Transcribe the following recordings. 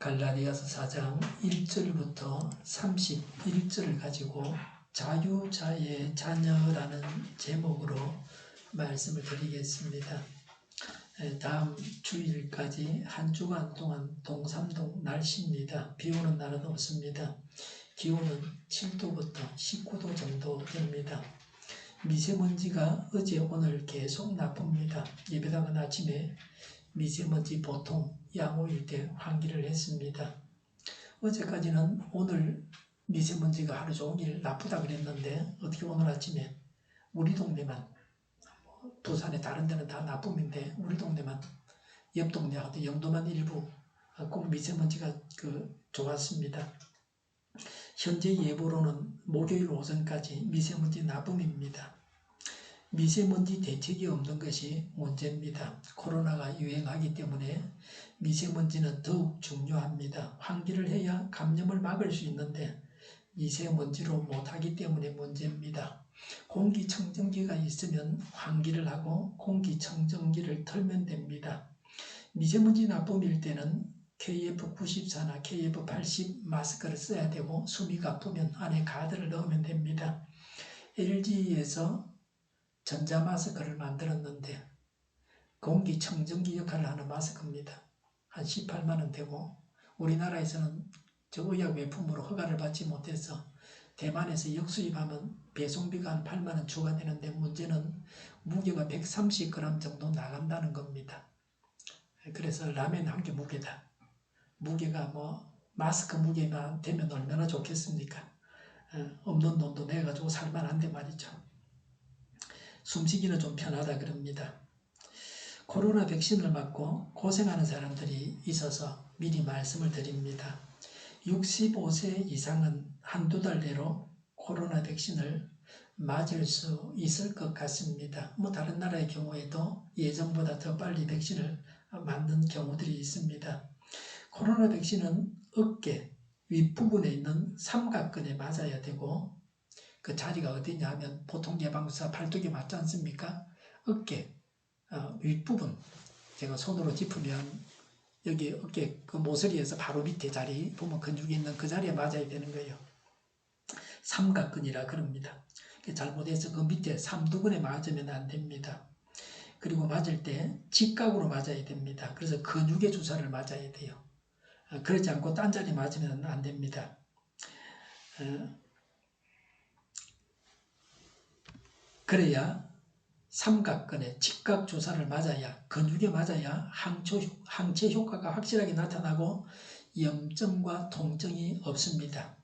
갈라디아서 4장 1절부터 31절을 가지고 자유자의 자녀라는 제목으로 말씀을 드리겠습니다. 다음 주일까지 한 주간 동안 동삼동 날씨입니다. 비 오는 날은 없습니다. 기온은 7도부터 19도 정도 됩니다. 미세먼지가 어제 오늘 계속 나쁩니다. 예배당은 아침에 미세먼지 보통 양호일 때 환기를 했습니다. 어제까지는 오늘 미세먼지가 하루 종일 나쁘다 그랬는데 어떻게 오늘 아침에 우리 동네만, 부산의 다른 데는 다 나쁨인데 우리 동네만, 옆 동네하고 영도만 일부 꼭 미세먼지가 좋았습니다. 현재 예보로는 목요일 오전까지 미세먼지 나쁨입니다. 미세먼지 대책이 없는 것이 문제입니다. 코로나가 유행하기 때문에 미세먼지는 더욱 중요합니다. 환기를 해야 감염을 막을 수 있는데 미세먼지로 못하기 때문에 문제입니다. 공기청정기가 있으면 환기를 하고 공기청정기를 틀면 됩니다. 미세먼지 나쁨일 때는 KF94나 KF80 마스크를 써야 되고 숨이 가쁘면 안에 가드를 넣으면 됩니다. LG에서 전자마스크를 만들었는데 공기청정기 역할을 하는 마스크입니다. 한 18만원 되고 우리나라에서는 저 의약 외품으로 허가를 받지 못해서 대만에서 역수입하면 배송비가 한 8만원 추가되는데 문제는 무게가 130g 정도 나간다는 겁니다. 그래서 라면 한 개 무게다. 무게가 마스크 무게만 되면 얼마나 좋겠습니까? 없는 돈도 내가지고 살만한데 말이죠. 숨쉬기는 좀 편하다 그럽니다. 코로나 백신을 맞고 고생하는 사람들이 있어서 미리 말씀을 드립니다. 65세 이상은 한두 달 내로 코로나 백신을 맞을 수 있을 것 같습니다. 다른 나라의 경우에도 예전보다 더 빨리 백신을 맞는 경우들이 있습니다. 코로나 백신은 어깨 윗부분에 있는 삼각근에 맞아야 되고 그 자리가 어디냐 하면 보통 예방주사 팔뚝에 맞지 않습니까? 어깨 윗부분, 제가 손으로 짚으면 여기 어깨 그 모서리에서 바로 밑에 자리 보면 근육이 있는 그 자리에 맞아야 되는 거예요. 삼각근이라 그럽니다. 잘못해서 그 밑에 삼두근에 맞으면 안 됩니다. 그리고 맞을 때 직각으로 맞아야 됩니다. 그래서 근육의 주사를 맞아야 돼요. 그렇지 않고 딴 자리 맞으면 안 됩니다. 그래야 삼각근에 직각 주사를 맞아야, 근육에 맞아야 항체 효과가 확실하게 나타나고 염증과 통증이 없습니다.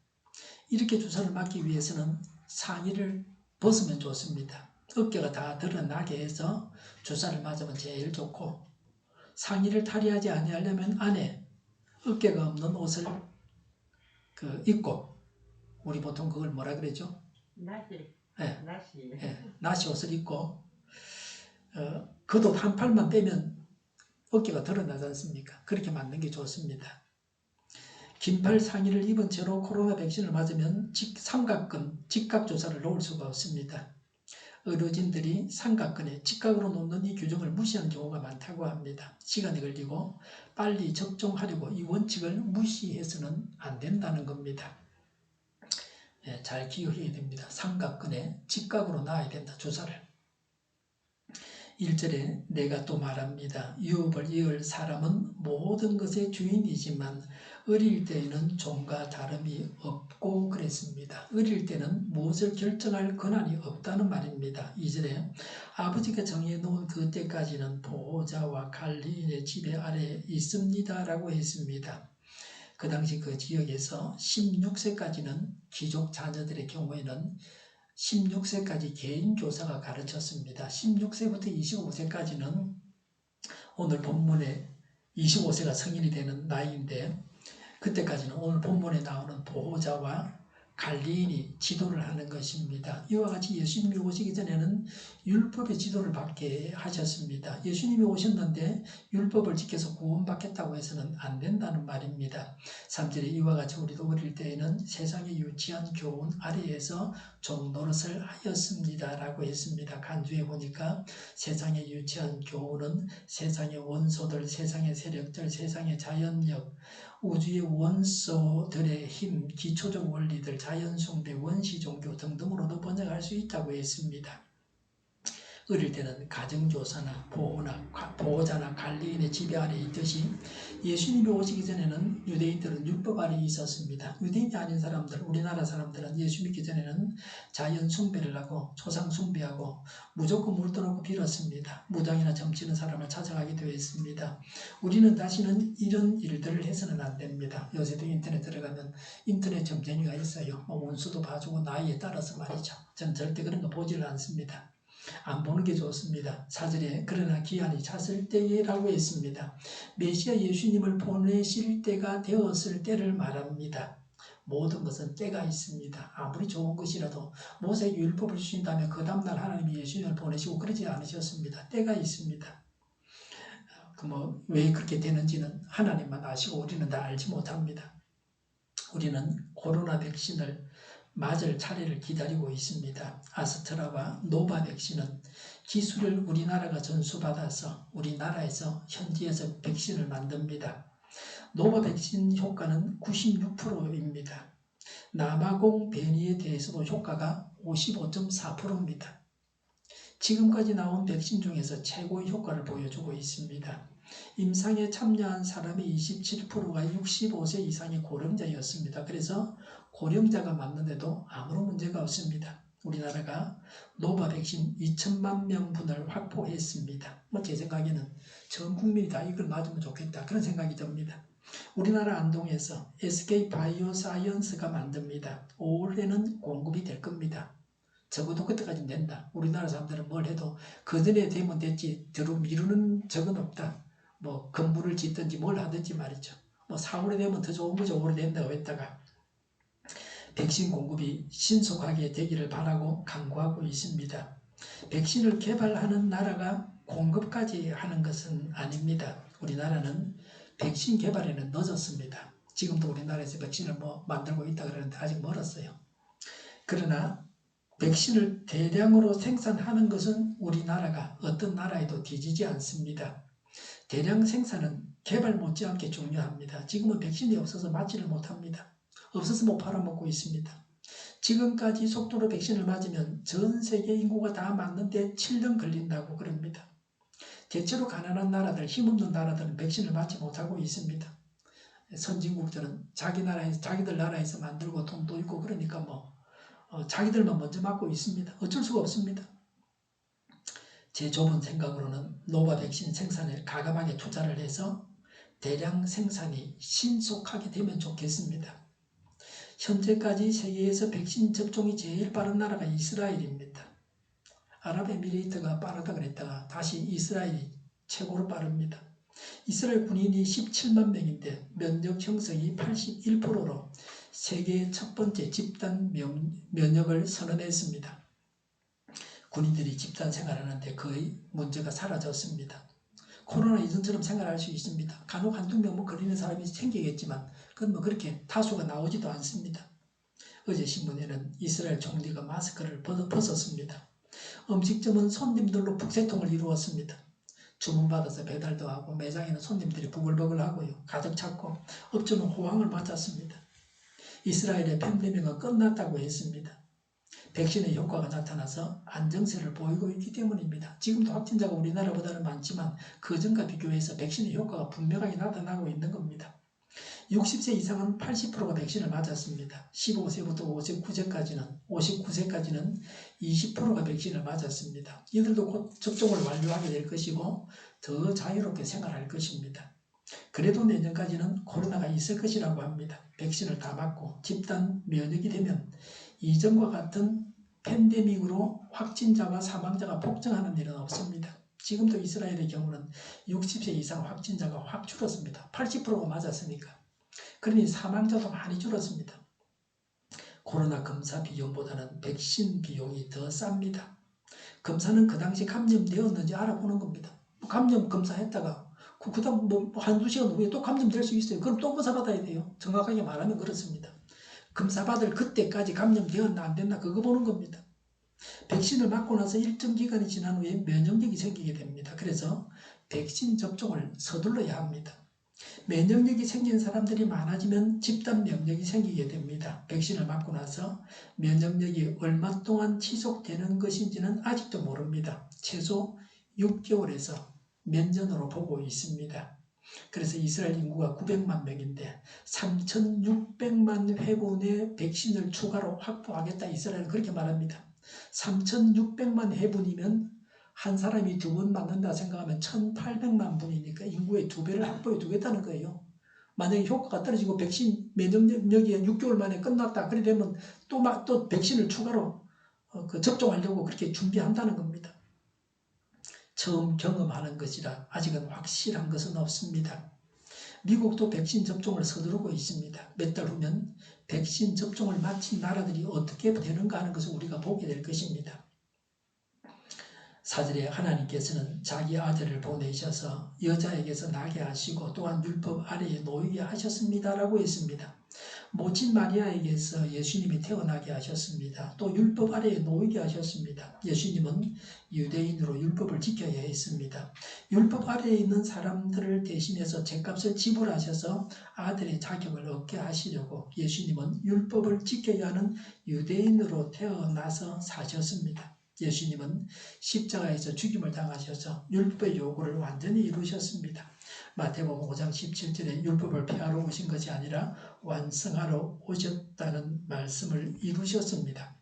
이렇게 주사를 맞기 위해서는 상의를 벗으면 좋습니다. 어깨가 다 드러나게 해서 주사를 맞으면 제일 좋고, 상의를 탈의하지 아니하려면 안에 어깨가 없는 옷을 입고, 우리 보통 그걸 뭐라 그러죠? 나시 옷을 입고 겉옷 한 팔만 빼면 어깨가 드러나지 않습니까? 그렇게 맞는 게 좋습니다. 긴팔 상의를 입은 채로 코로나 백신을 맞으면 삼각근 직각 주사를 놓을 수가 없습니다. 의료진들이 삼각근에 직각으로 놓는 이 규정을 무시하는 경우가 많다고 합니다. 시간이 걸리고 빨리 접종하려고 이 원칙을 무시해서는 안 된다는 겁니다. 잘 기억해야 됩니다. 삼각근에 직각으로 놔야 된다, 주사를. 1절에 내가 또 말합니다. 유업을 이을 사람은 모든 것의 주인이지만 어릴 때에는 종과 다름이 없고 그랬습니다. 어릴 때는 무엇을 결정할 권한이 없다는 말입니다. 2절에 아버지가 정해놓은 그때까지는 보호자와 관리인의 지배 아래에 있습니다 라고 했습니다. 그 당시 그 지역에서 16세까지는 귀족 자녀들의 경우에는 16세까지 개인교사가 가르쳤습니다. 16세부터 25세까지는 오늘 본문에 25세가 성인이 되는 나이인데 그때까지는 오늘 본문에 나오는 보호자와 갈리인이 지도를 하는 것입니다. 이와 같이 예수님이 오시기 전에는 율법의 지도를 받게 하셨습니다. 예수님이 오셨는데 율법을 지켜서 구원받겠다고 해서는 안 된다는 말입니다. 3절에 이와 같이 우리도 어릴 때에는 세상의 유치한 교훈 아래에서 종 노릇을 하였습니다 라고 했습니다. 간주에 보니까 세상의 유치한 교훈은 세상의 원소들, 세상의 세력들, 세상의 자연력, 우주의 원소들의 힘, 기초적 원리들, 자연숭배, 원시종교 등등으로도 번역할 수 있다고 했습니다. 어릴 때는 가정교사나 보호자나 관리인의 지배 아래 있듯이 예수님이 오시기 전에는 유대인들은 율법 아래 있었습니다. 유대인이 아닌 사람들, 우리나라 사람들은 예수 믿기 전에는 자연 숭배를 하고 조상 숭배하고 무조건 물 떠놓고 빌었습니다. 무당이나 점치는 사람을 찾아가기도 했습니다. 우리는 다시는 이런 일들을 해서는 안 됩니다. 요새도 인터넷 들어가면 인터넷 점쟁이가 있어요. 원수도 봐주고 나이에 따라서 말이죠. 전 절대 그런 거 보지를 않습니다. 안 보는 게 좋습니다. 4절에 그러나 기한이 찼을 때라고 했습니다. 메시아 예수님을 보내실 때가 되었을 때를 말합니다. 모든 것은 때가 있습니다. 아무리 좋은 것이라도 모세에게 율법을 주신다면 그 다음날 하나님이 예수님을 보내시고 그러지 않으셨습니다. 때가 있습니다. 왜 그렇게 되는지는 하나님만 아시고 우리는 다 알지 못합니다. 우리는 코로나 백신을 맞을 차례를 기다리고 있습니다. 아스트라와 노바 백신은 기술을 우리나라가 전수받아서 우리나라에서 현지에서 백신을 만듭니다. 노바 백신 효과는 96%입니다. 남아공 변이에 대해서도 효과가 55.4%입니다. 지금까지 나온 백신 중에서 최고의 효과를 보여주고 있습니다. 임상에 참여한 사람의 27%가 65세 이상의 고령자였습니다. 그래서 고령자가 맞는데도 아무런 문제가 없습니다. 우리나라가 노바 백신 2천만 명분을 확보했습니다. 제 생각에는 전 국민이 다 이걸 맞으면 좋겠다 그런 생각이 듭니다. 우리나라 안동에서 SK바이오사이언스가 만듭니다. 5월에는 공급이 될 겁니다. 적어도 그때까지는 된다. 우리나라 사람들은 뭘 해도 그 전에 되면 됐지 미루는 적은 없다. 건물을 짓든지 뭘 하든지 말이죠. 4월에 되면 더 좋은 거죠. 5월에 된다고 했다가 백신 공급이 신속하게 되기를 바라고 강구하고 있습니다. 백신을 개발하는 나라가 공급까지 하는 것은 아닙니다. 우리나라는 백신 개발에는 늦었습니다. 지금도 우리나라에서 백신을 만들고 있다 그러는데 아직 멀었어요. 그러나 백신을 대량으로 생산하는 것은 우리나라가 어떤 나라에도 뒤지지 않습니다. 대량 생산은 개발 못지않게 중요합니다. 지금은 백신이 없어서 맞지를 못합니다. 없어서 못 팔아먹고 있습니다. 지금까지 속도로 백신을 맞으면 전 세계 인구가 다 맞는데 7년 걸린다고 그럽니다. 대체로 가난한 나라들, 힘없는 나라들은 백신을 맞지 못하고 있습니다. 선진국들은 자기들 나라에서 만들고 돈도 있고 그러니까 자기들만 먼저 맞고 있습니다. 어쩔 수가 없습니다. 제 좁은 생각으로는 노바 백신 생산에 가감하게 투자를 해서 대량 생산이 신속하게 되면 좋겠습니다. 현재까지 세계에서 백신 접종이 제일 빠른 나라가 이스라엘입니다. 아랍에미레이트가 빠르다 그랬다가 다시 이스라엘이 최고로 빠릅니다. 이스라엘 군인이 17만 명인데 면역 형성이 81%로 세계의 첫 번째 집단 면역을 선언했습니다. 군인들이 집단 생활하는데 거의 문제가 사라졌습니다. 코로나 이전처럼 생활할 수 있습니다. 간혹 한두 명 걸리는 사람이 생기겠지만 그건 그렇게 다수가 나오지도 않습니다. 어제 신문에는 이스라엘 총리가 마스크를 벗었습니다. 음식점은 손님들로 북새통을 이루었습니다. 주문받아서 배달도 하고 매장에는 손님들이 부글부글 하고요. 가득 찼고 업주는 호황을 맞았습니다. 이스라엘의 팬데믹은 끝났다고 했습니다. 백신의 효과가 나타나서 안정세를 보이고 있기 때문입니다. 지금도 확진자가 우리나라보다는 많지만 그전과 비교해서 백신의 효과가 분명하게 나타나고 있는 겁니다. 60세 이상은 80%가 백신을 맞았습니다. 15세부터 59세까지는 20%가 백신을 맞았습니다. 이들도 곧 접종을 완료하게 될 것이고 더 자유롭게 생활할 것입니다. 그래도 내년까지는 코로나가 있을 것이라고 합니다. 백신을 다 맞고 집단 면역이 되면 이전과 같은 팬데믹으로 확진자와 사망자가 폭증하는 일은 없습니다. 지금도 이스라엘의 경우는 60세 이상 확진자가 확 줄었습니다. 80%가 맞았으니까. 그러니 사망자도 많이 줄었습니다. 코로나 검사 비용보다는 백신 비용이 더 쌉니다. 검사는 그 당시 감염되었는지 알아보는 겁니다. 감염 검사했다가 그 다음 한두 시간 후에 또 감염될 수 있어요. 그럼 또 검사 받아야 돼요. 정확하게 말하면 그렇습니다. 검사 받을 그때까지 감염되었나 안 됐나 그거 보는 겁니다. 백신을 맞고 나서 일정 기간이 지난 후에 면역력이 생기게 됩니다. 그래서 백신 접종을 서둘러야 합니다. 면역력이 생긴 사람들이 많아지면 집단 면역이 생기게 됩니다. 백신을 맞고 나서 면역력이 얼마 동안 지속되는 것인지는 아직도 모릅니다. 최소 6개월에서 몇 년으로 보고 있습니다. 그래서 이스라엘 인구가 900만 명인데 3,600만 회분의 백신을 추가로 확보하겠다. 이스라엘은 그렇게 말합니다. 3,600만 회분이면 한 사람이 2번 맞는다 생각하면 1,800만 분이니까 인구의 2배를 확보해 두겠다는 거예요. 만약에 효과가 떨어지고 백신 면역력이 6개월 만에 끝났다. 그래 되면 또 백신을 추가로 접종하려고 그렇게 준비한다는 겁니다. 처음 경험하는 것이라 아직은 확실한 것은 없습니다. 미국도 백신 접종을 서두르고 있습니다. 몇 달 후면 백신 접종을 마친 나라들이 어떻게 되는가 하는 것을 우리가 보게 될 것입니다. 4절에 하나님께서는 자기 아들을 보내셔서 여자에게서 나게 하시고 또한 율법 아래에 놓이게 하셨습니다라고 했습니다. 모친 마리아에게서 예수님이 태어나게 하셨습니다. 또 율법 아래에 놓이게 하셨습니다. 예수님은 유대인으로 율법을 지켜야 했습니다. 율법 아래에 있는 사람들을 대신해서 죗값을 지불하셔서 아들의 자격을 얻게 하시려고 예수님은 율법을 지켜야 하는 유대인으로 태어나서 사셨습니다. 예수님은 십자가에서 죽임을 당하셔서 율법의 요구를 완전히 이루셨습니다. 마태복음 5장 17절에 율법을 폐하러 오신 것이 아니라 완성하러 오셨다는 말씀을 이루셨습니다.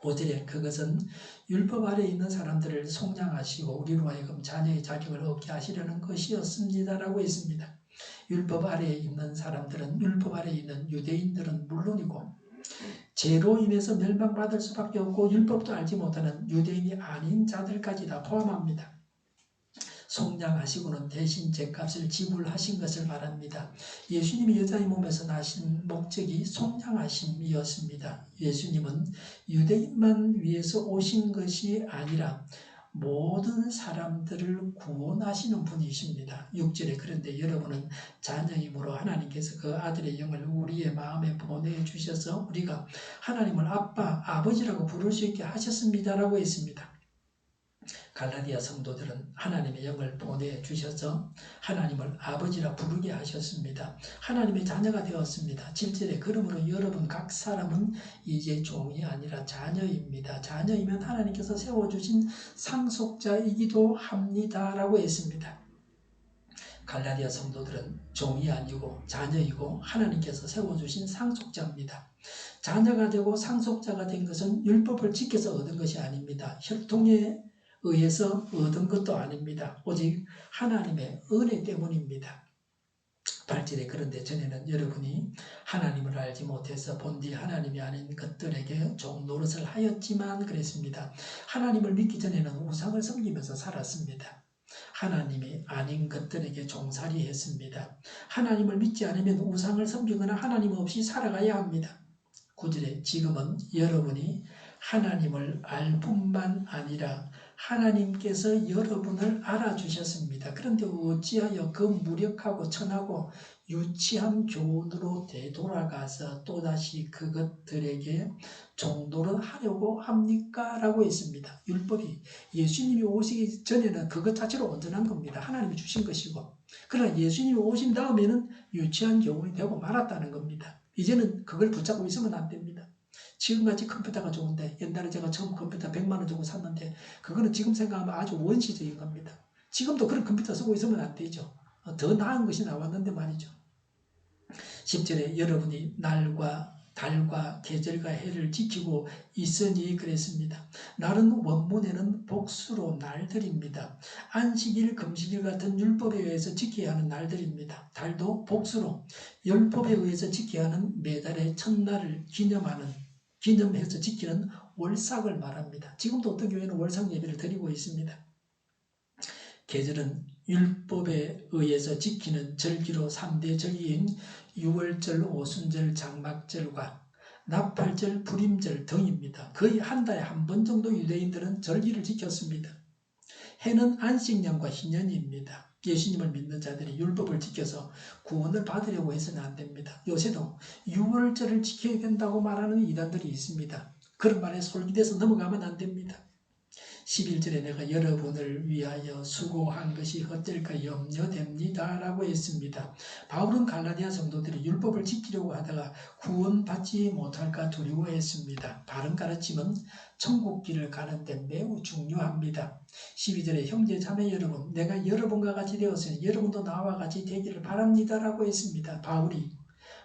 5절에 그것은 율법 아래에 있는 사람들을 속량하시고 우리로 하여금 자녀의 자격을 얻게 하시려는 것이었습니다라고 했습니다. 율법 아래에 있는 사람들은 율법 아래에 있는 유대인들은 물론이고 죄로 인해서 멸망받을 수밖에 없고 율법도 알지 못하는 유대인이 아닌 자들까지 다 포함합니다. 속량하시고는 대신 죗값을 지불하신 것을 말합니다. 예수님이 여자의 몸에서 나신 목적이 속량하심이었습니다. 예수님은 유대인만 위해서 오신 것이 아니라 모든 사람들을 구원하시는 분이십니다. 6절에 그런데 여러분은 자녀이므로 하나님께서 그 아들의 영을 우리의 마음에 보내주셔서 우리가 하나님을 아빠, 아버지라고 부를 수 있게 하셨습니다라고 했습니다. 갈라디아 성도들은 하나님의 영을 보내주셔서 하나님을 아버지라 부르게 하셨습니다. 하나님의 자녀가 되었습니다. 7절에 그러므로 여러분 각 사람은 이제 종이 아니라 자녀입니다. 자녀이면 하나님께서 세워주신 상속자이기도 합니다라고 했습니다. 갈라디아 성도들은 종이 아니고 자녀이고 하나님께서 세워주신 상속자입니다. 자녀가 되고 상속자가 된 것은 율법을 지켜서 얻은 것이 아닙니다. 혈통에 의해서 얻은 것도 아닙니다. 오직 하나님의 은혜 때문입니다. 8절에 그런데 전에는 여러분이 하나님을 알지 못해서 본디 하나님이 아닌 것들에게 종 노릇을 하였지만 그랬습니다. 하나님을 믿기 전에는 우상을 섬기면서 살았습니다. 하나님이 아닌 것들에게 종살이 했습니다. 하나님을 믿지 않으면 우상을 섬기거나 하나님 없이 살아가야 합니다. 9절에 지금은 여러분이 하나님을 알 뿐만 아니라 하나님께서 여러분을 알아주셨습니다. 그런데 어찌하여 그 무력하고 천하고 유치한 교훈으로 되돌아가서 또다시 그것들에게 종노릇 하려고 합니까? 라고 했습니다. 율법이 예수님이 오시기 전에는 그것 자체로 온전한 겁니다. 하나님이 주신 것이고 그러나 예수님이 오신 다음에는 유치한 교훈이 되고 말았다는 겁니다. 이제는 그걸 붙잡고 있으면 안 됩니다. 지금같이 컴퓨터가 좋은데 옛날에 제가 처음 컴퓨터 100만 원 주고 샀는데 그거는 지금 생각하면 아주 원시적인 겁니다. 지금도 그런 컴퓨터 쓰고 있으면 안 되죠. 더 나은 것이 나왔는데 말이죠. 10절에 여러분이 날과 달과 계절과 해를 지키고 있으니 그랬습니다. 날은 원문에는 복수로 날들입니다. 안식일, 금식일 같은 율법에 의해서 지켜야 하는 날들입니다. 달도 복수로 율법에 의해서 지켜야 하는 매달의 첫날을 기념해서 지키는 월삭을 말합니다. 지금도 어떤 교회는 월삭 예배를 드리고 있습니다. 계절은 율법에 의해서 지키는 절기로 3대 절기인 유월절, 오순절, 장막절과 나팔절, 불임절 등입니다. 거의 한 달에 한 번 정도 유대인들은 절기를 지켰습니다. 해는 안식년과 희년입니다. 예수님을 믿는 자들이 율법을 지켜서 구원을 받으려고 해서는 안 됩니다. 요새도 유월절을 지켜야 된다고 말하는 이단들이 있습니다. 그런 말에 솔깃해서 넘어가면 안 됩니다. 11절에 내가 여러분을 위하여 수고한 것이 어떨까 염려됩니다 라고 했습니다. 바울은 갈라디아 성도들이 율법을 지키려고 하다가 구원받지 못할까 두려워했습니다. 바른 가르침은 천국길을 가는데 매우 중요합니다. 12절에 형제 자매 여러분, 내가 여러분과 같이 되었으니 여러분도 나와 같이 되기를 바랍니다 라고 했습니다. 바울이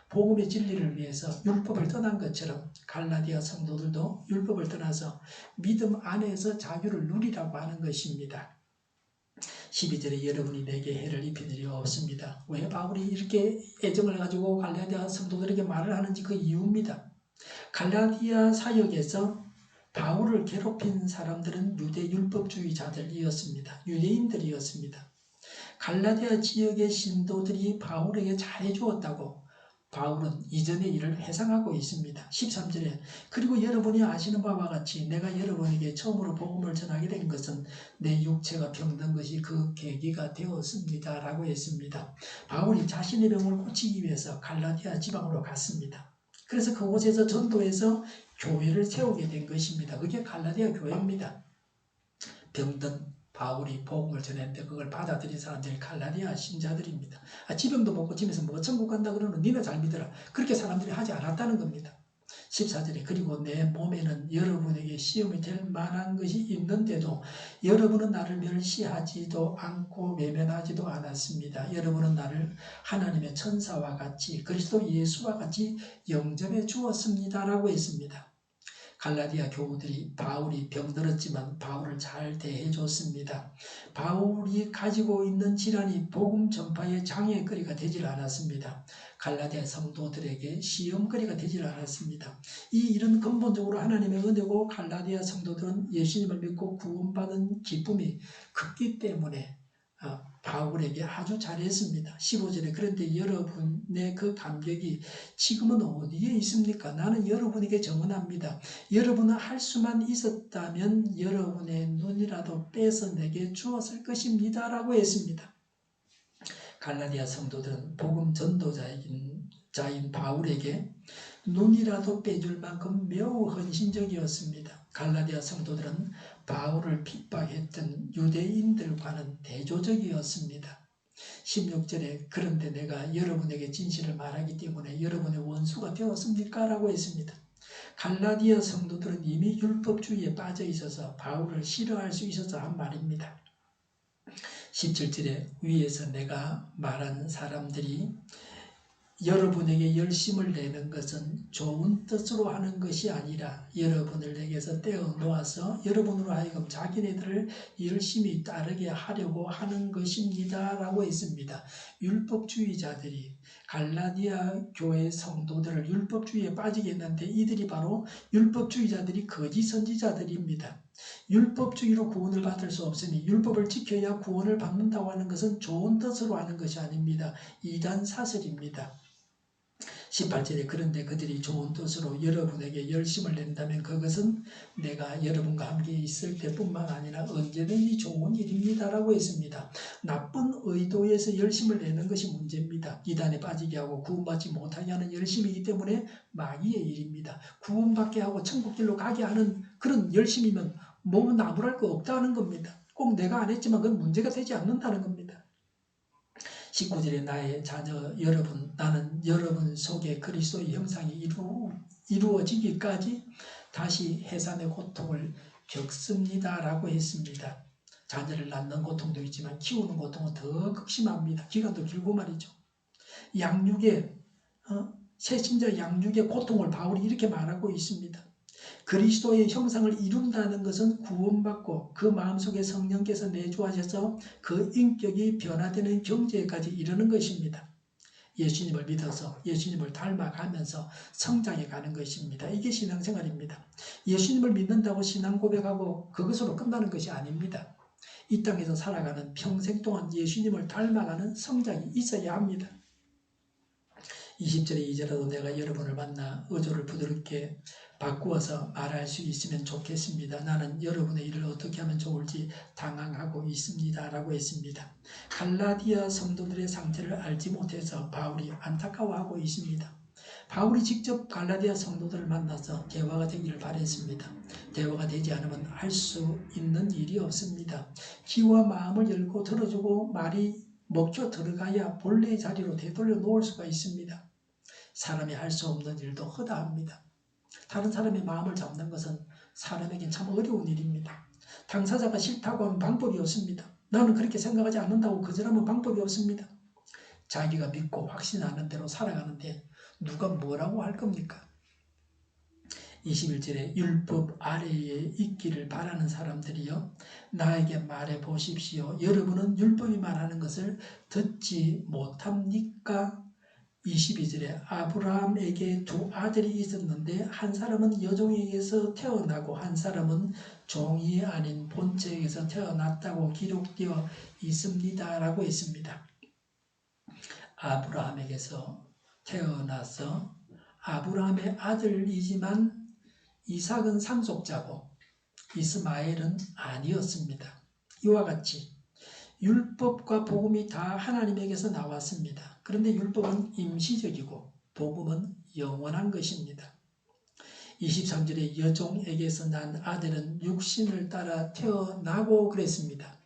복음의 진리를 위해서 율법을 떠난 것처럼 갈라디아 성도들도 율법을 떠나서 믿음 안에서 자유를 누리라고 하는 것입니다. 12절에 여러분이 내게 해를 입힌 일이 없습니다. 왜 바울이 이렇게 애정을 가지고 갈라디아 성도들에게 말을 하는지 그 이유입니다. 갈라디아 사역에서 바울을 괴롭힌 사람들은 유대 율법주의자들이었습니다. 유대인들이었습니다. 갈라디아 지역의 신도들이 바울에게 잘해주었다고 바울은 이전의 일을 회상하고 있습니다. 13절에 그리고 여러분이 아시는 바와 같이 내가 여러분에게 처음으로 복음을 전하게 된 것은 내 육체가 병든 것이 그 계기가 되었습니다 라고 했습니다. 바울이 자신의 병을 고치기 위해서 갈라디아 지방으로 갔습니다. 그래서 그곳에서 전도해서 교회를 세우게 된 것입니다. 그게 갈라디아 교회입니다. 병든 바울이 복음을 전했는데 그걸 받아들인 사람들이 갈라디아 신자들입니다. 지병도 못 고치면서 뭐 천국 간다 그러는 니는 잘 믿어라. 그렇게 사람들이 하지 않았다는 겁니다. 14절에 그리고 내 몸에는 여러분에게 시험이 될 만한 것이 있는데도 여러분은 나를 멸시하지도 않고 외면하지도 않았습니다. 여러분은 나를 하나님의 천사와 같이 그리스도 예수와 같이 영접해 주었습니다 라고 했습니다. 갈라디아 교우들이 바울이 병들었지만 바울을 잘 대해줬습니다. 바울이 가지고 있는 질환이 복음 전파의 장애거리가 되질 않았습니다. 갈라디아 성도들에게 시험거리가 되질 않았습니다. 이 일은 근본적으로 하나님의 은혜고 갈라디아 성도들은 예수님을 믿고 구원받은 기쁨이 크기 때문에 바울에게 아주 잘했습니다. 15절에 그런데 여러분의 그 감격이 지금은 어디에 있습니까? 나는 여러분에게 정언합니다. 여러분은 할 수만 있었다면 여러분의 눈이라도 빼서 내게 주었을 것입니다 라고 했습니다. 갈라디아 성도들은 복음 전도자인 바울에게 눈이라도 빼줄 만큼 매우 헌신적이었습니다. 갈라디아 성도들은 바울을 핍박했던 유대인들과는 대조적이었습니다. 16절에 그런데 내가 여러분에게 진실을 말하기 때문에 여러분의 원수가 되었습니까? 라고 했습니다. 갈라디아 성도들은 이미 율법주의에 빠져 있어서 바울을 싫어할 수 있어서 한 말입니다. 17절에 위에서 내가 말한 사람들이 여러분에게 열심을 내는 것은 좋은 뜻으로 하는 것이 아니라 여러분을 내게서 떼어놓아서 여러분으로 하여금 자기네들을 열심히 따르게 하려고 하는 것입니다 라고 했습니다. 율법주의자들이 갈라디아 교회 성도들을 율법주의에 빠지게 했는데 이들이 바로 율법주의자들이 거짓 선지자들입니다. 율법주의로 구원을 받을 수 없으니 율법을 지켜야 구원을 받는다고 하는 것은 좋은 뜻으로 하는 것이 아닙니다. 이단 사설입니다. 18절에 그런데 그들이 좋은 뜻으로 여러분에게 열심을 낸다면 그것은 내가 여러분과 함께 있을 때뿐만 아니라 언제든지 좋은 일입니다 라고 했습니다. 나쁜 의도에서 열심을 내는 것이 문제입니다. 이단에 빠지게 하고 구원받지 못하게 하는 열심이기 때문에 마귀의 일입니다. 구원받게 하고 천국길로 가게 하는 그런 열심이면 뭐 나무랄 거 없다는 겁니다. 꼭 내가 안 했지만 그건 문제가 되지 않는다는 겁니다. 19절에 나의 자녀 여러분, 나는 여러분 속에 그리스도의 형상이 이루어지기까지 다시 해산의 고통을 겪습니다 라고 했습니다. 자녀를 낳는 고통도 있지만 키우는 고통은 더 극심합니다. 기간도 길고 말이죠. 양육의 새신자 양육의 고통을 바울이 이렇게 말하고 있습니다. 그리스도의 형상을 이룬다는 것은 구원받고 그 마음속에 성령께서 내주하셔서 그 인격이 변화되는 경지에까지 이르는 것입니다. 예수님을 믿어서 예수님을 닮아가면서 성장해 가는 것입니다. 이게 신앙생활입니다. 예수님을 믿는다고 신앙 고백하고 그것으로 끝나는 것이 아닙니다. 이 땅에서 살아가는 평생 동안 예수님을 닮아가는 성장이 있어야 합니다. 20절에 이제라도 내가 여러분을 만나 어조를 부드럽게 바꾸어서 말할 수 있으면 좋겠습니다. 나는 여러분의 일을 어떻게 하면 좋을지 당황하고 있습니다. 라고 했습니다. 갈라디아 성도들의 상태를 알지 못해서 바울이 안타까워하고 있습니다. 바울이 직접 갈라디아 성도들을 만나서 대화가 되기를 바랬습니다. 대화가 되지 않으면 할 수 있는 일이 없습니다. 귀와 마음을 열고 들어주고 말이 먹혀 들어가야 본래의 자리로 되돌려 놓을 수가 있습니다. 사람이 할 수 없는 일도 허다합니다. 다른 사람의 마음을 잡는 것은 사람에겐 참 어려운 일입니다. 당사자가 싫다고 하면 방법이 없습니다. 나는 그렇게 생각하지 않는다고 거절하면 방법이 없습니다. 자기가 믿고 확신하는 대로 살아가는데 누가 뭐라고 할 겁니까? 21절에 율법 아래에 있기를 바라는 사람들이여 나에게 말해 보십시오. 여러분은 율법이 말하는 것을 듣지 못합니까? 22절에 아브라함에게 두 아들이 있었는데 한 사람은 여종에게서 태어나고 한 사람은 종이 아닌 본체에게서 태어났다고 기록되어 있습니다. 라고 했습니다. 아브라함에게서 태어나서 아브라함의 아들이지만 이삭은 상속자고 이스마엘은 아니었습니다. 이와 같이 율법과 복음이 다 하나님에게서 나왔습니다. 그런데 율법은 임시적이고 복음은 영원한 것입니다. 23절에 여종에게서 난 아들은 육신을 따라 태어나고 그랬습니다.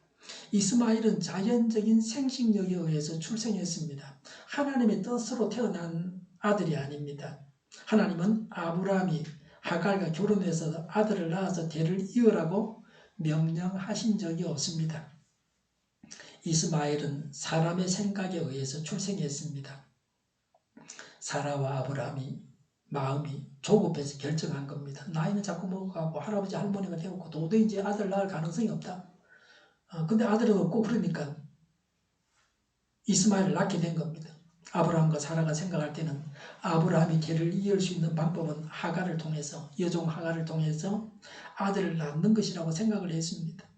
이스마엘은 자연적인 생식력에 의해서 출생했습니다. 하나님의 뜻으로 태어난 아들이 아닙니다. 하나님은 아브라함이 하갈과 결혼해서 아들을 낳아서 대를 이으라고 명령하신 적이 없습니다. 이스마엘은 사람의 생각에 의해서 출생했습니다. 사라와 아브라함이 마음이 조급해서 결정한 겁니다. 나이는 자꾸 먹어가고 할아버지 할머니가 되었고 도저히 이제 아들 낳을 가능성이 없다. 근데 아들은 없고 그러니까 이스마엘을 낳게 된 겁니다. 아브라함과 사라가 생각할 때는 아브라함이 대를 이을 수 있는 방법은 하갈을 통해서 여종 하갈을 통해서 아들을 낳는 것이라고 생각을 했습니다.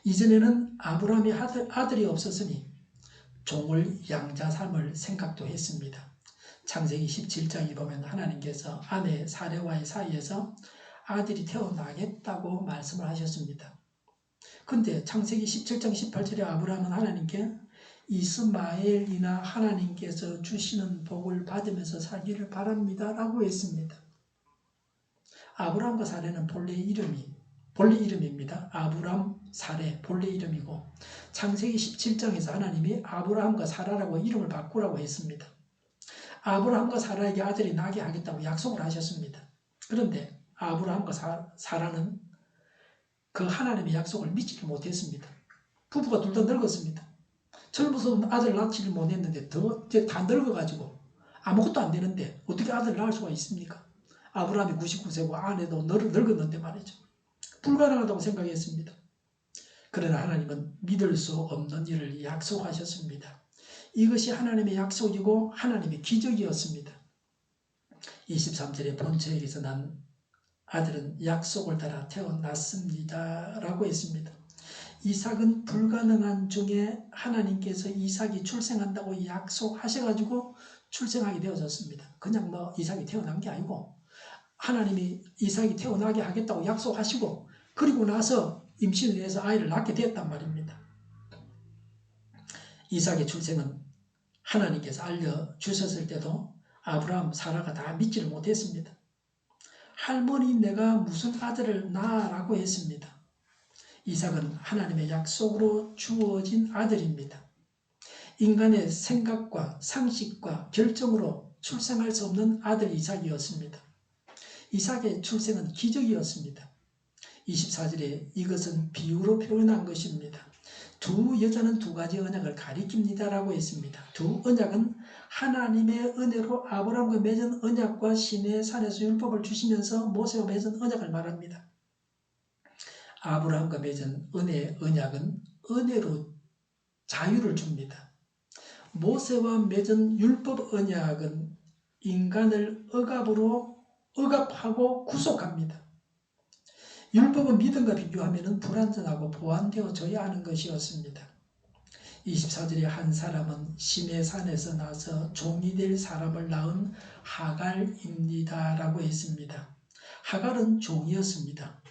이전에는 아브라함이 아들이 없었으니 종을 양자 삼을 생각도 했습니다. 창세기 17장에 보면 하나님께서 아내 사레와의 사이에서 아들이 태어나겠다고 말씀을 하셨습니다. 근데 창세기 17장 18절에 아브라함은 하나님께 이스마엘이나 하나님께서 주시는 복을 받으면서 살기를 바랍니다. 라고 했습니다. 아브라함과 사레는 본래 이름입니다. 아브람, 사레, 본래 이름이고 창세기 17장에서 하나님이 아브라함과 사라라고 이름을 바꾸라고 했습니다. 아브라함과 사라에게 아들이 나게 하겠다고 약속을 하셨습니다. 그런데 아브라함과 사라는 그 하나님의 약속을 믿지를 못했습니다. 부부가 둘 다 늙었습니다. 젊어서 아들 낳지를 못했는데 이제 다 늙어가지고 아무것도 안 되는데 어떻게 아들을 낳을 수가 있습니까? 아브라함이 99세고 아내도 늙었는데 말이죠. 불가능하다고 생각했습니다. 그러나 하나님은 믿을 수 없는 일을 약속하셨습니다. 이것이 하나님의 약속이고 하나님의 기적이었습니다. 23절에 본체에게서 난 아들은 약속을 따라 태어났습니다. 라고 했습니다. 이삭은 불가능한 중에 하나님께서 이삭이 출생한다고 약속하셔가지고 출생하게 되어졌습니다. 그냥 이삭이 태어난 게 아니고 하나님이 이삭이 태어나게 하겠다고 약속하시고 그리고 나서 임신을 해서 아이를 낳게 되었단 말입니다. 이삭의 출생은 하나님께서 알려주셨을 때도 아브라함, 사라가 다 믿지를 못했습니다. 할머니 내가 무슨 아들을 낳아라고 했습니다. 이삭은 하나님의 약속으로 주어진 아들입니다. 인간의 생각과 상식과 결정으로 출생할 수 없는 아들 이삭이었습니다. 이삭의 출생은 기적이었습니다. 24절에 이것은 비유로 표현한 것입니다. 두 여자는 두 가지 언약을 가리킵니다. 라고 했습니다. 두 언약은 하나님의 은혜로 아브라함과 맺은 언약과 시내의 산에서 율법을 주시면서 모세와 맺은 언약을 말합니다. 아브라함과 맺은 언약은 은혜로 자유를 줍니다. 모세와 맺은 율법 언약은 인간을 억압하고 구속합니다. 율법은 믿음과 비교하면 불완전하고 보완되어져야 하는 것이었습니다. 24절에 한 사람은 시내산에서 나서 종이 될 사람을 낳은 하갈입니다 라고 했습니다. 하갈은 종이었습니다.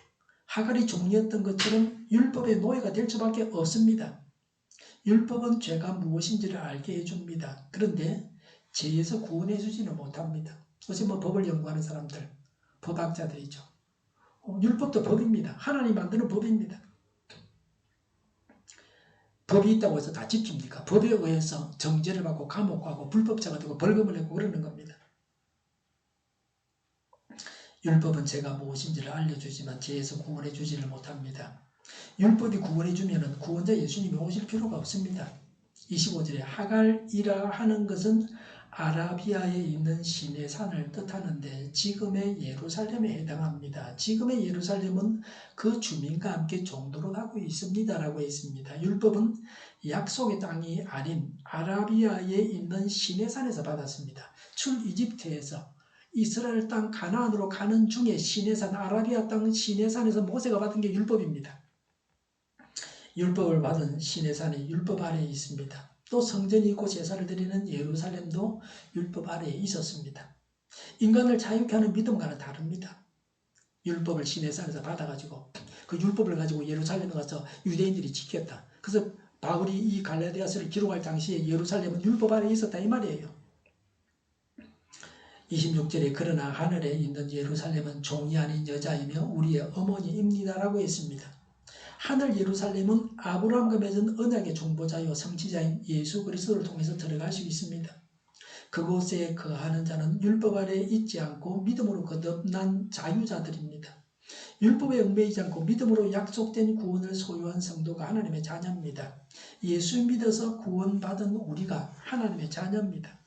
하갈이 종이었던 것처럼 율법의 노예가 될 수밖에 없습니다. 율법은 죄가 무엇인지를 알게 해줍니다. 그런데 죄에서 구원해 주지는 못합니다. 요새 법을 연구하는 사람들, 법학자들이죠. 율법도 법입니다. 하나님 만드는 법입니다. 법이 있다고 해서 다 지킵니까? 법에 의해서 정죄를 받고 감옥 가고 불법자가 되고 벌금을 내고 그러는 겁니다. 율법은 죄가 무엇인지를 알려주지만 죄에서 구원해 주지를 못합니다. 율법이 구원해 주면 구원자 예수님이 오실 필요가 없습니다. 25절에 하갈이라 하는 것은 아라비아에 있는 시내산을 뜻하는데 지금의 예루살렘에 해당합니다. 지금의 예루살렘은 그 주민과 함께 종도로 가고 있습니다 라고 했습니다. 율법은 약속의 땅이 아닌 아라비아에 있는 시내산에서 받았습니다. 출이집트에서 이스라엘 땅 가나안으로 가는 중에 시내산, 아라비아 땅 시내산에서 모세가 받은 게 율법입니다. 율법을 받은 시내산이 율법 아래에 있습니다. 또 성전이 있고 제사를 드리는 예루살렘도 율법 아래에 있었습니다. 인간을 자유케 하는 믿음과는 다릅니다. 율법을 시내산에서 받아가지고 그 율법을 가지고 예루살렘에 가서 유대인들이 지켰다. 그래서 바울이 이 갈라디아서를 기록할 당시에 예루살렘은 율법 아래에 있었다 이 말이에요. 26절에 그러나 하늘에 있는 예루살렘은 종이 아닌 여자이며 우리의 어머니입니다 라고 했습니다. 하늘 예루살렘은 아브라함과 맺은 언약의 중보자요 성취자인 예수 그리스도를 통해서 들어갈 수 있습니다. 그곳에 거하는 자는 율법 아래에 있지 않고 믿음으로 거듭난 자유자들입니다. 율법에 얽매이지 않고 믿음으로 약속된 구원을 소유한 성도가 하나님의 자녀입니다. 예수 믿어서 구원받은 우리가 하나님의 자녀입니다.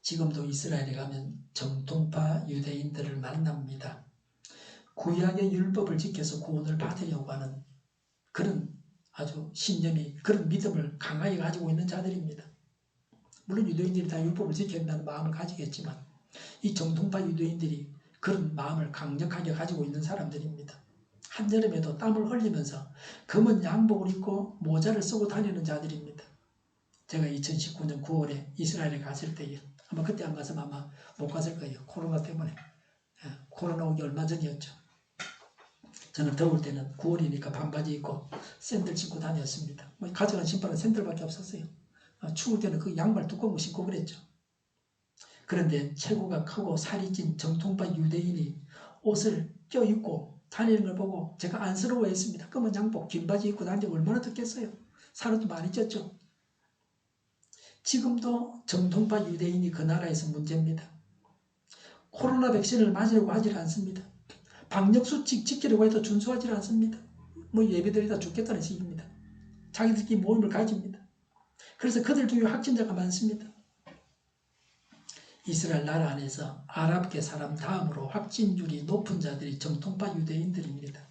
지금도 이스라엘에 가면 정통파 유대인들을 만납니다. 구약의 율법을 지켜서 구원을 받으려고 하는 그런 아주 신념이, 그런 믿음을 강하게 가지고 있는 자들입니다. 물론 유대인들이 다 율법을 지켜야 한다는 마음을 가지겠지만 이 정통파 유대인들이 그런 마음을 강력하게 가지고 있는 사람들입니다. 한여름에도 땀을 흘리면서 검은 양복을 입고 모자를 쓰고 다니는 자들입니다. 제가 2019년 9월에 이스라엘에 갔을 때에 아마 그때 안 갔으면 아마 못 갔을 거예요. 코로나 때문에. 코로나 오기 얼마 전이었죠. 저는 더울 때는 9월이니까 반바지 입고 샌들 신고 다녔습니다. 가져간 신발은 샌들밖에 없었어요. 추울 때는 그 양말 두꺼운 거 신고 그랬죠. 그런데 체구가 크고 살이 찐 정통파 유대인이 옷을 껴입고 다니는 걸 보고 제가 안쓰러워했습니다. 검은 양복, 긴 바지 입고 다니는 게 얼마나 덥겠어요. 살도 많이 쪘죠. 지금도 정통파 유대인이 그 나라에서 문제입니다. 코로나 백신을 맞으려고 하질 않습니다. 방역수칙 지키려고 해도 준수하지 않습니다. 예배드리다 죽겠다는 식입니다. 자기들끼리 모임을 가집니다. 그래서 그들 중에 확진자가 많습니다. 이스라엘 나라 안에서 아랍계 사람 다음으로 확진율이 높은 자들이 정통파 유대인들입니다.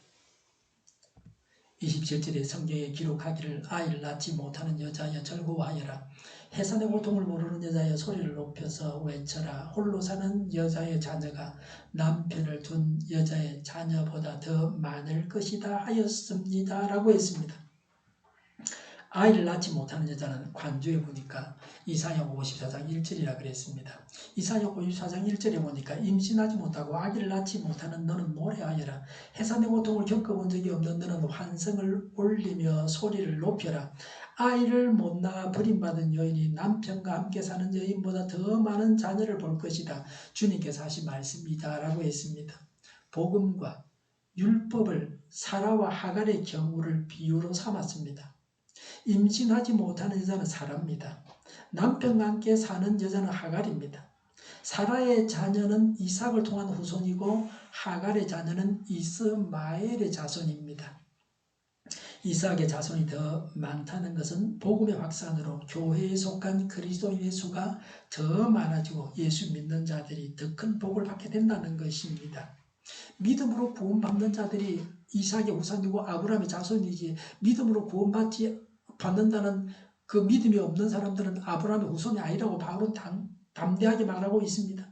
27절에 성경에 기록하기를 아이를 낳지 못하는 여자여 절구하여라. 해산의 고통을 모르는 여자여 소리를 높여서 외쳐라. 홀로 사는 여자의 자녀가 남편을 둔 여자의 자녀보다 더 많을 것이다 하였습니다 라고 했습니다. 아이를 낳지 못하는 여자는 관주에 보니까 이사야 54장 1절이라 그랬습니다. 이사야 54장 1절에 보니까 임신하지 못하고 아기를 낳지 못하는 너는 노래하여라. 해산의 고통을 겪어본 적이 없는 너는 환성을 올리며 소리를 높여라. 아이를 못 낳아 버림받은 여인이 남편과 함께 사는 여인보다 더 많은 자녀를 볼 것이다. 주님께서 하신 말씀이다 라고 했습니다. 복음과 율법을 사라와 하갈의 경우를 비유로 삼았습니다. 임신하지 못하는 여자는 사라입니다. 남편과 함께 사는 여자는 하갈입니다. 사라의 자녀는 이삭을 통한 후손이고 하갈의 자녀는 이스마엘의 자손입니다. 이삭의 자손이 더 많다는 것은 복음의 확산으로 교회에 속한 그리스도인의 수가 더 많아지고 예수 믿는 자들이 더 큰 복을 받게 된다는 것입니다. 믿음으로 구원받는 자들이 이삭의 후손이고 아브라함의 자손이지 믿음으로 받는다는 그 믿음이 없는 사람들은 아브라함의 후손이 아니라고 바울은 담대하게 말하고 있습니다.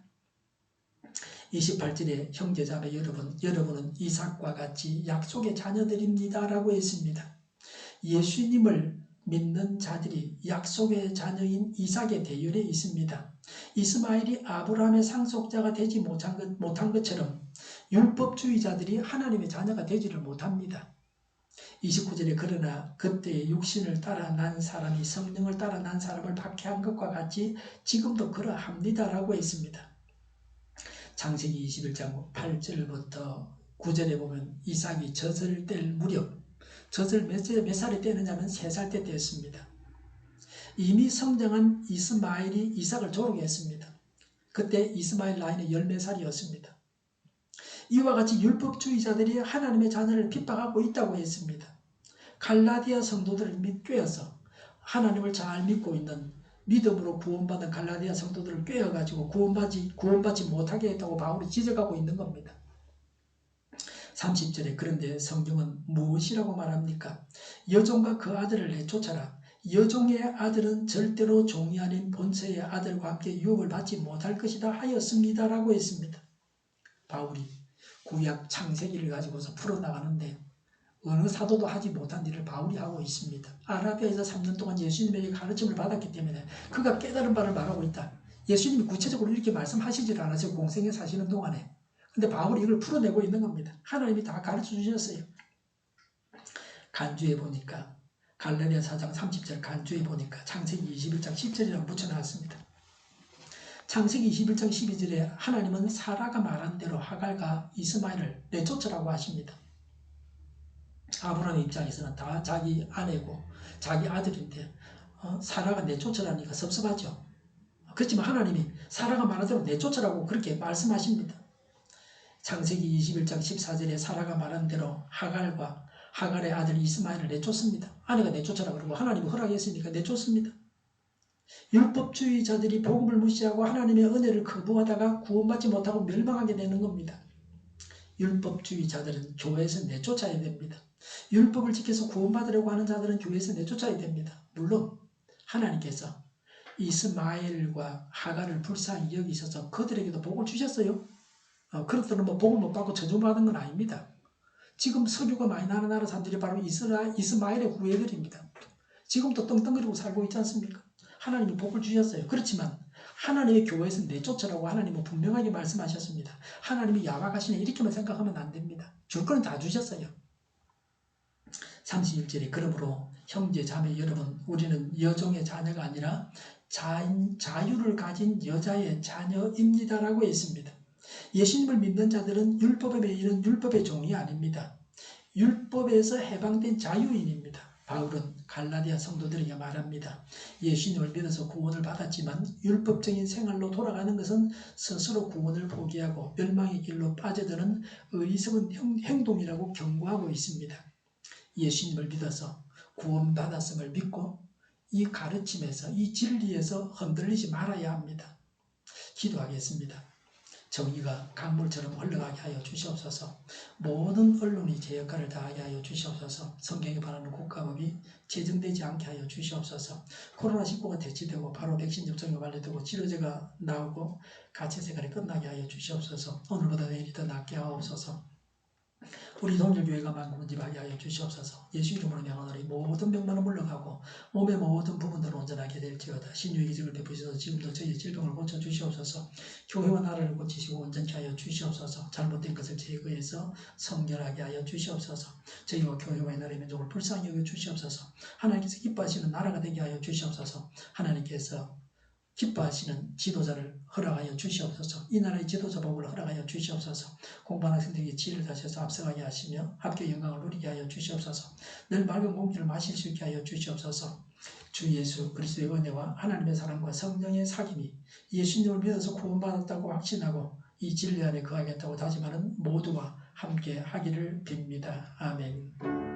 28절에 형제자매 여러분은 이삭과 같이 약속의 자녀들입니다 라고 했습니다. 예수님을 믿는 자들이 약속의 자녀인 이삭의 대열에 있습니다. 이스마엘이 아브라함의 상속자가 되지 못한 것처럼 율법주의자들이 하나님의 자녀가 되지를 못합니다. 29절에 그러나 그때의 육신을 따라 난 사람이 성령을 따라 난 사람을 박해한 것과 같이 지금도 그러합니다라고 했습니다. 창세기 21장 8절부터 9절에 보면 이삭이 젖을 뗄 무렵, 젖을 몇 살에 떼느냐면 3살 때 뗐습니다. 이미 성장한 이스마엘이 이삭을 조롱했습니다. 그때 이스마엘 나이는 14살이었습니다. 이와 같이 율법주의자들이 하나님의 자녀를 핍박하고 있다고 했습니다. 갈라디아 성도들을 꿰어서 하나님을 잘 믿고 있는 믿음으로 구원받은 갈라디아 성도들을 꿰어가지고 구원받지 못하게 했다고 바울이 지적하고 있는 겁니다. 30절에 그런데 성경은 무엇이라고 말합니까? 여종과 그 아들을 내쫓아라. 여종의 아들은 절대로 종이 아닌 본처의 아들과 함께 유업을 받지 못할 것이다 하였습니다 라고 했습니다. 바울이 구약 창세기를 가지고서 풀어나가는데 어느 사도도 하지 못한 일을 바울이 하고 있습니다. 아라비아에서 3년 동안 예수님에게 가르침을 받았기 때문에 그가 깨달은 바를 말하고 있다. 예수님이 구체적으로 이렇게 말씀하시질 않았어요. 공생에 사시는 동안에. 근데 바울이 이걸 풀어내고 있는 겁니다. 하나님이 다 가르쳐 주셨어요. 간주에 보니까 갈라디아 4장 30절 간주에 보니까 창세기 21장 10절이라고 붙여놨습니다. 창세기 21장 12절에 하나님은 사라가 말한 대로 하갈과 이스마엘을 내쫓으라고 하십니다. 아브라함의 입장에서는 다 자기 아내고 자기 아들인데 사라가 내쫓으라니까 섭섭하죠. 그렇지만 하나님이 사라가 말한 대로 내쫓으라고 그렇게 말씀하십니다. 창세기 21장 14절에 사라가 말한 대로 하갈과 하갈의 아들 이스마엘을 내쫓습니다. 아내가 내쫓으라 그러고 하나님이 허락했으니까 내쫓습니다. 율법주의자들이 복음을 무시하고 하나님의 은혜를 거부하다가 구원받지 못하고 멸망하게 되는 겁니다. 율법주의자들은 교회에서 내쫓아야 됩니다. 율법을 지켜서 구원받으려고 하는 자들은 교회에서 내쫓아야 됩니다. 물론 하나님께서 이스마엘과 하갈을 불쌍히 여기셔서 그들에게도 복을 주셨어요. 그렇다면 복을 못 받고 저주받은 건 아닙니다. 지금 석유가 많이 나는 나라 사람들이 바로 이스마엘의 후예들입니다. 지금도 떵떵거리고 살고 있지 않습니까? 하나님이 복을 주셨어요. 그렇지만 하나님의 교회에서 내쫓으라고 하나님은 분명하게 말씀하셨습니다. 하나님이 야박하시네 이렇게만 생각하면 안 됩니다. 줄 거는 다 주셨어요. 31절에 그러므로 형제 자매 여러분 우리는 여종의 자녀가 아니라 자유를 가진 여자의 자녀입니다라고 했습니다. 예수님을 믿는 자들은 율법에 매이는 율법의 종이 아닙니다. 율법에서 해방된 자유인입니다. 바울은 갈라디아 성도들에게 말합니다. 예수님을 믿어서 구원을 받았지만 율법적인 생활로 돌아가는 것은 스스로 구원을 포기하고 멸망의 길로 빠져드는 어리석은 행동이라고 경고하고 있습니다. 예수님을 믿어서 구원받았음을 믿고 이 가르침에서 이 진리에서 흔들리지 말아야 합니다. 기도하겠습니다. 정의가 강물처럼 흘러가게 하여 주시옵소서. 모든 언론이 제 역할을 다하게 하여 주시옵소서. 성경에 바라는 국가법이 제정되지 않게 하여 주시옵소서. 코로나19가 대치되고 바로 백신 접종이 완료되고 치료제가 나오고 가채생활이 끝나게 하여 주시옵소서. 오늘보다 내일이 더 낫게 하옵소서. 우리 동일교회가 만군지하게 하여 주시옵소서. 예수 이름으로 명하노니 모든 병만은 물러가고 몸의 모든 부분들은 온전하게 될지어다. 신유의 기적을 베푸셔서 지금도 저희의 질병을 고쳐주시옵소서. 교회와 나라를 고치시고 온전케 하여 주시옵소서. 잘못된 것을 제거해서 성결하게 하여 주시옵소서. 저희와 교회와 나라의 민족을 불쌍히 여겨 주시옵소서. 하나님께서 기뻐하시는 나라가 되게 하여 주시옵소서. 하나님께서 기뻐하시는 지도자를 허락하여 주시옵소서. 이 나라의 지도자 복을 허락하여 주시옵소서. 공부하는 학생들에게 지혜를 다셔서 앞서가게 하시며 합격 영광을 누리게 하여 주시옵소서. 늘 맑은 공기를 마실 수 있게 하여 주시옵소서. 주 예수 그리스도의 은혜와 하나님의 사랑과 성령의 사귐이 예수님을 믿어서 구원받았다고 확신하고 이 진리 안에 거하겠다고 다짐하는 모두와 함께 하기를 빕니다. 아멘.